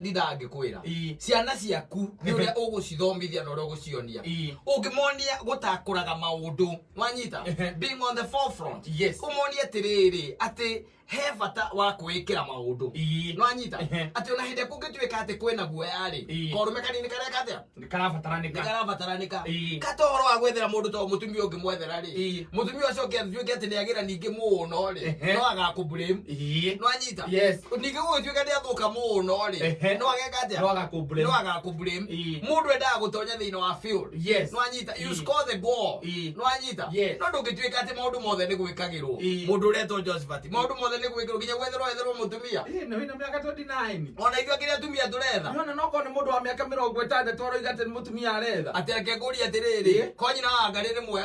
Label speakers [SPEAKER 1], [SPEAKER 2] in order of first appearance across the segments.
[SPEAKER 1] ndindagikwira ciana ciaku ni uria ugucithomithia na uria ugucionia ungimonia gutakuraga maundu wanyita being on the forefront umonia tiriri ati he bata wa kwikira maundu wanyita ati ona hindi kungituika ati kwina guoyari korumekani kareka atia nikarabataranika katoro wa gwethera mundu to mutumia ungimwethera ri mutumia ucio ngiathuike ati niagira ningi muno ri no agakublame wanyita ningi gugituika ndi athuka muno ri no ageka atia no agakublame mundu endaga gutonya thiini wa field wanyita you score the goal wanyita no ndungituika ati maundu mothe ni gwikagirwo mundu uretwo Josephat maundu mothe ni gwikirwo kinya gwetherwo mutumia
[SPEAKER 2] no ina miaka 29
[SPEAKER 1] ona igwa kiria tumia turetha
[SPEAKER 2] no no ko ni mundu wa miaka 60 twaro igate mutumia aretha
[SPEAKER 1] ati akeguri atiriri konyina angari ni mwe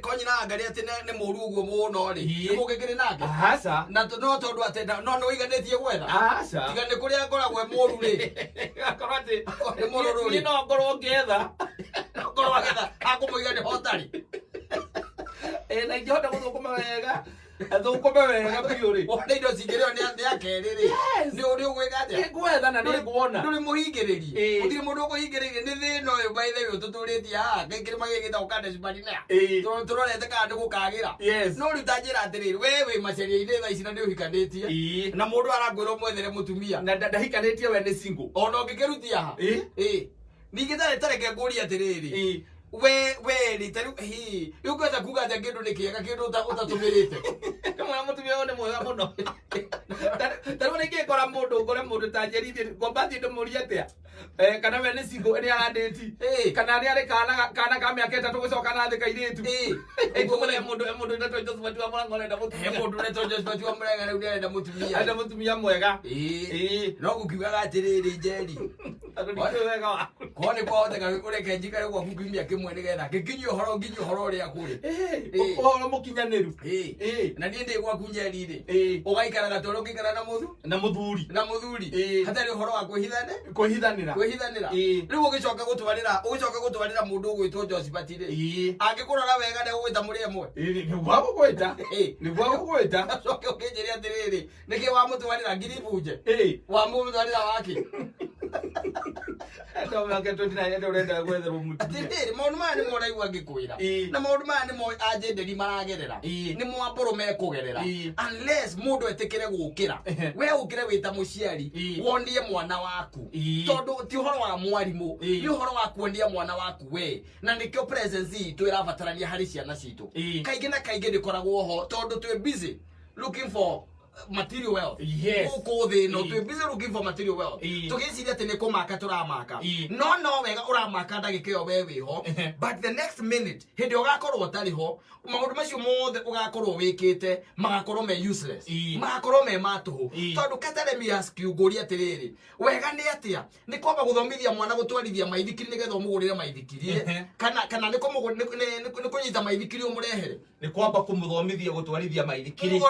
[SPEAKER 1] konyina angari ati ni muru uguo muno ri ni mugikiri nake
[SPEAKER 2] asa
[SPEAKER 1] na no tondu ati no iganetie gwetha
[SPEAKER 2] asa
[SPEAKER 1] tiga ni kuria ngoragwe muru ri
[SPEAKER 2] akorate
[SPEAKER 1] ni muru ri
[SPEAKER 2] no ngorwo ngetha
[SPEAKER 1] ngorwo agetha akumuiga ni hotari
[SPEAKER 2] na ingihota guthukuma wega athukuma wega biuri
[SPEAKER 1] wona indo cingireo ni akeriri ni uri ugwika atia
[SPEAKER 2] gwetha na ni nguona
[SPEAKER 1] nduri muhingiririe utiri mundu ukuhingiririe ni thino uyu by the way tuturitie ngikiri magigita ukande cibarina turorete kandi gukagira no ritanjira atiriri wewe maceria-ini thaa ici na ni uhikanitie na mundu arangwirwo mwethere mutumia
[SPEAKER 2] na ndahikanitie we ni single
[SPEAKER 1] ona ungikirutia ha ningi tareke nguri atiriri we ritaru yukwenda kuga ati kindu ni kiega kindu utatumirite
[SPEAKER 2] kama mutumia one mwega muno taru ni kikora mundu ngore mundu tanjerithie ngombathi ndumuria atia kana we ni single ni arandeti kana ni ari kana ka miaka 3 gucoka na thika iritu ngomone mundu ndatwa Josephat wa murango nenda mutumia
[SPEAKER 1] mundu ndatwa Josephat wa murango nenda
[SPEAKER 2] mutumia mwega
[SPEAKER 1] no gukiugaga atiriri njeri kone kwa otega ureke njikare kwa kugimia kimwe nigetha gikinyo horo ria kuri
[SPEAKER 2] uhoro mukinyaniru
[SPEAKER 1] na ni ndi gwa kunjeri ugaikara gatoro ngikara na muthuri hatari horo wa kuhithanira riu ugicoka gutwarira mundu ugwitwo Josephat ri angikurora wega ne ugwita muri emwe ni gwa gugwita coke ukinjeri atiriri niki wa mutwarira ngiri buje wa mutwarira waki
[SPEAKER 2] ndo miaka 29 ndo urenda gwetherwo mutumia
[SPEAKER 1] atiriri maundu maya ni mo raigua ngikwira na maundu maya ni mo ajenderi maragerera ni mo amburu mekugerera unless mundu etikire gukira we ukire wita muciari wondie mwana waku tondu ti horo wa mwarimu ni horo wa kuondia mwana waku we na nikio presence itu irabatarania hari ciana citu kaingi na kaingi ndikoragwo ho tondu twi busy looking for material wealth uko the no to busy looking for material wealth tugiciria ati ni kumaka turamaka no wega uramaka ndagikio wewe ho but the next minute hindi ugakorwo tari ho maundu macio mothe ugakorwo wikite magakorwo me useless magakorwo me matuhu tondu katare mi ask you goria atiriri wega ni atia ni kwamba guthomithia mwana gutwarithia maithikiri nigetha umugurire maithikirie kana ni kunyita maithikiri umurehere
[SPEAKER 2] ni kwamba kumuthomithia gutwarithia maithikiri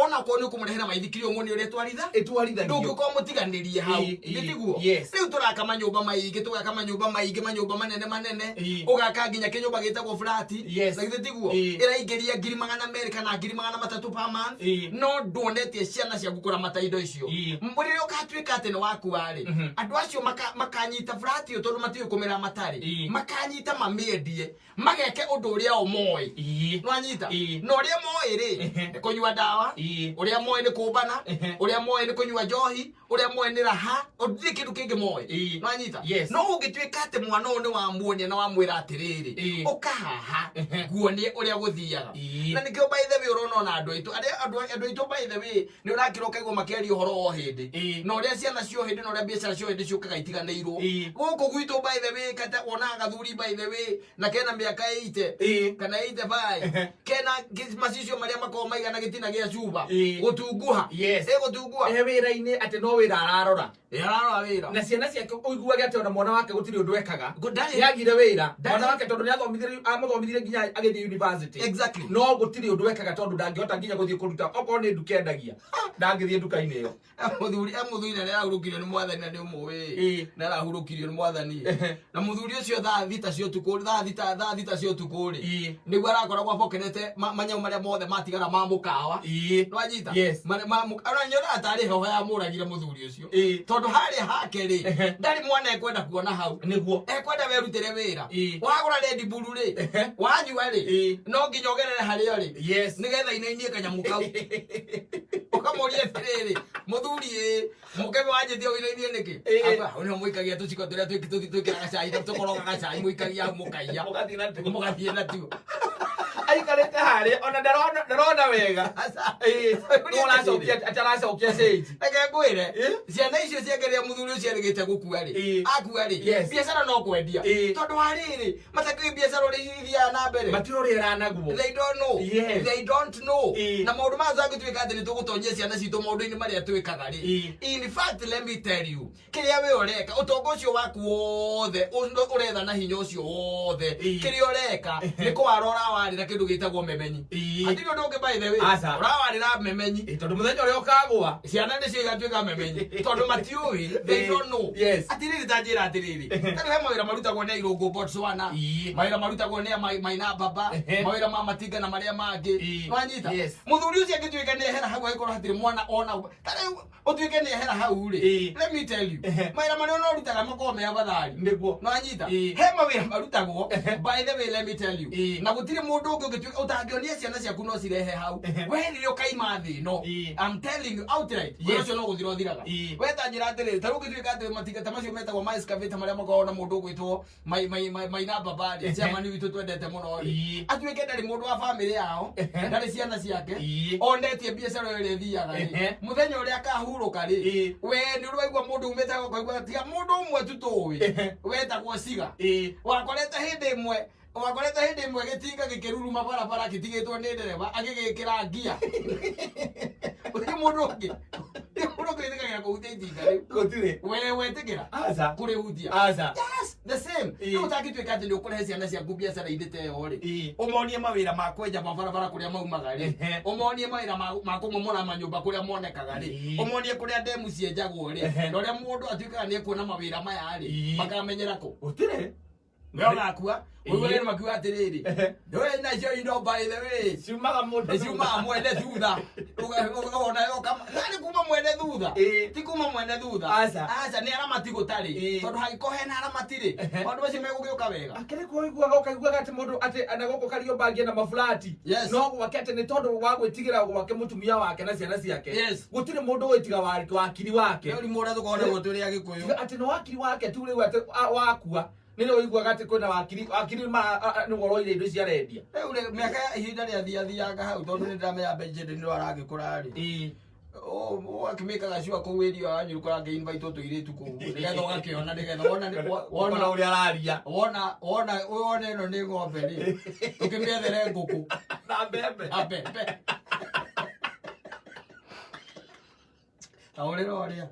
[SPEAKER 1] ona ko ni kumurehera maithikiri umuni uri
[SPEAKER 2] etwarithanio
[SPEAKER 1] ndugu ko mutiganirie hau gitiguo riu turakama nyumba maingi tugakama nyumba maingi manyumba manene ugaka nginya kinyumba gitagwo flat na gitiguo iraingiria 200,000 kana 300,000 per month no nduonetie ciana cia gukura mataindo icio mburi ukatwika ati ni waku ari andu acio makanyita flat yo tondu matiyo kumira matari makanyita mamiendie mageke undu uria o moi nwanyita no uria moi ri kunywa dawa uria moi ni kubana uria moi ni kunywa njohi uria moi ni raha ndiri kindu kingi moi nwanyita no ungitwika ati mwana uyu ni wa muonia na wa mwira atiriri ukahaha guonie uria guthiaga na nikio by the way urona na andu aitu by the way ni urakira ukaigwa makiaria uhoro o hindi no uria ciana cio hindi no uria biacara cio hindi ciukaga itiganiirwo guku gwitu by the way kata onaga thuri by the way na kena miaka 80 kana 85 kena macicio maria makoo maigana gitina gia cuba gutunguha gutunguha
[SPEAKER 2] wira-ini ati no wira ararora
[SPEAKER 1] wira
[SPEAKER 2] na ciana ciake uiguage ati ona mwana wake gutiri undu ekaga yagire wira mwana wake tondu ni athomithire nginya agithie university no gutiri undu ekaga tondu ndangihota nginya guthie kuruta oko ni nduka endagia ndangithie nduka-ini iyo
[SPEAKER 1] muthuri ni arahurukirio ni mwathani na ni umwe na arahurukirio ni mwathani na muthuri ucio thaa thita cio tukuri niguo arakoragwo abokenete manyau maria mothe matigara ma mukawa nwanyita
[SPEAKER 2] yes
[SPEAKER 1] aranyora atari ho ya muragire muthuri ucio tondu hari hake ri ndari mwana ekwenda kuona hau
[SPEAKER 2] niguo
[SPEAKER 1] ekwenda werutire wira wagura Red Bull ri wanyua ri no nginyogerere hari yo ri
[SPEAKER 2] yes
[SPEAKER 1] nigetha inainie kanyamu kau ukamuria tiriri muthuri mukebe wanjithio wira-ini niki aba une muikagia tuciko turia twikiraga cai tukorogaga cai muikagia mukaiya mugathie na tu
[SPEAKER 2] aikarete hari ona ndarona wega nolacokia ataracokia stage
[SPEAKER 1] reke ngwire ciana icio ciengerea muthuri ucio arigite gukua ri akua ri biacara no kwendia tondu hariri matakiri biacara uri ithia na mbere
[SPEAKER 2] matirorera naguo
[SPEAKER 1] they don't know na maundu mazo agitwika ati ni tugutonyia ciana citu maundu-ini maria twikaga ri in fact let me tell you kiria we ureka utongo ucio waku wothe uretha na hinya ucio wothe kiria ureka ni kwarora warira kindu gitagwo memenyi ati ndu ngi by the way urawarira memenyi
[SPEAKER 2] tondu muthenya uria ukagwa
[SPEAKER 1] ciana ni cio igatuika memenyi tondu matiui they don't know ati riri tanjira atiriri tani he mawira marutagwo ni Irungu Botswana mawira marutagwo ni Maina Baba mawira ma matinga na maria mangi wanyita muthuri ucio angituika ni ehera hau aikorwo hatiri mwana ona tani utuike ni ehera hau ri let me tell you mawira maria no rutaga makome ya bathari
[SPEAKER 2] niguo
[SPEAKER 1] wanyita he mawira marutagwo by the way let me tell you na gutire mundu ungi ungituika utangionia ciana ciaku no cirehe hau we riri ukaima thi no I'm telling you outright ucio no guthira uthiraga we tanjira atiriri taru gituika ati matinga tamacio metagwo ma excavator maria makona mundu ugwitwo Maina Baba ri chairman witu twendete muno ri atuike ndari mundu wa family yao ndari ciana ciake onetie biacara iri thiaga ri muthenya uria akahuruka ri we ni urwaigwa mundu umete kwa tiga mundu umwe tutuwi wetagwo Siga wakorete hindi imwe gitinga gikiruruma barabara gitigitwo ni ndereba agigikira ngia uti mundu ungi mundu kwithikagira kuhutia itinga riu
[SPEAKER 2] gutire
[SPEAKER 1] wewe tigira
[SPEAKER 2] aza
[SPEAKER 1] kurihutia
[SPEAKER 2] aza
[SPEAKER 1] yes the same no utagitwika ati ni ukurehe ciana ciaku biacara indite yo ri umonie mawira ma kwenja mabarabara kuria maumaga ri umonie mawira ma kumomora manyumba kuria monekaga ri umonie kuria ndemu cienjagwo ri na uria mundu atuikaga ni kuona mawira maya ri makamenyera ku
[SPEAKER 2] gutire
[SPEAKER 1] Mwana kuwa wewe ni makiwa atiriri wewe na cio indo by the way
[SPEAKER 2] ciumaga mundu
[SPEAKER 1] ciumaga mwene thutha ugaona yo kama nani kuma mwene thutha ti kuma mwene thutha aca ni aramati gutari tondu haiko hena aramati ri andu acio megugiuka wega
[SPEAKER 2] akiri kuiguaga ukaiguaga ati mundu ati anagoko kario bangi na maflati no gwakete ni tondu wa gwitigira gwake mutumia wake na ciana ciake gutire mundu witiga wakiri wake
[SPEAKER 1] uri mundu thukone guturi ya Gikuyu
[SPEAKER 2] ati no wakiri wake tu riu ati wakua nile uiguaga ati kwina wakiri ni woroire indo cia rendia
[SPEAKER 1] ule miaka ihinda ria thiaga hau tondu ni ndamenya benje ni aragikura ri akimekaga sure ko wedio wanyu ko age invite to iritu ko nigetha ugakiona nigetha wona
[SPEAKER 2] uri araria
[SPEAKER 1] wona no ni ngombe ri ukimiethere nguku
[SPEAKER 2] na mbembe
[SPEAKER 1] aurero aria